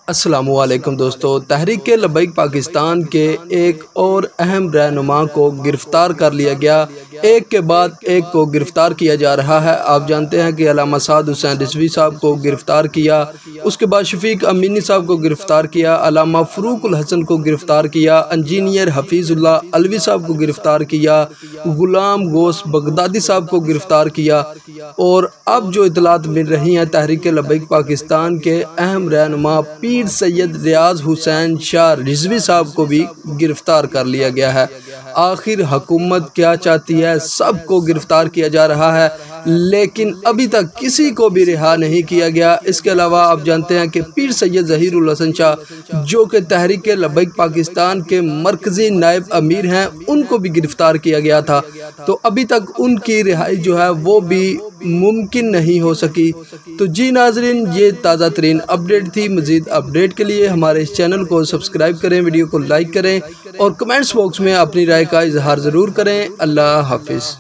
السلام علیکم دوستو، تحریک لبیک پاکستان کے ایک اور اہم رہنما کو گرفتار کر لیا گیا۔ ایک کے بعد ایک کو گرفتار کیا جا رہا ہے۔ آپ جانتے ہیں کہ علامہ سعد حسین رضوی صاحب کو گرفتار کیا، اس کے بعد شفیق امینی صاحب کو گرفتار کیا، علامہ فروق الحسن کو گرفتار کیا، انجینئر حفیظ اللہ علوی صاحب کو گرفتار کیا، غلام غوث بغدادی صاحب کو گرفتار کیا، اور اب جو اطلاعات مل رہی ہیں تحریک لبیک پاکستان کے اہم رہنما پیر سید ریاض حسین شاہ رضوی صاحب کو بھی گرفتار کر لیا گیا ہے۔ آخر حکومت کیا چاہتی ہے؟ سب کو گرفتار کیا جا رہا ہے، لیکن ابھی تک کسی کو بھی رہا نہیں کیا گیا۔ اس کے علاوہ آپ جانتے ہیں کہ پیر سید ظہیر الحسن شاہ جو کہ تحریک لبیک پاکستان کے مرکزی نائب امیر ہیں، ان کو بھی گرفتار کیا گیا تھا، تو ابھی تک ان کی رہائی جو ہے وہ بھی ممکن نہیں ہو سکی۔ تو جی ناظرین، یہ تازہ ترین اپڈیٹ تھی۔ مزید اپڈیٹ کے لیے ہمارے اس چینل کو سبسکرائب کریں، ویڈیو کو لائک کریں اور کمنٹس باکس میں اپنی رائے کا اظہار ضرور کریں۔ اللہ حافظ۔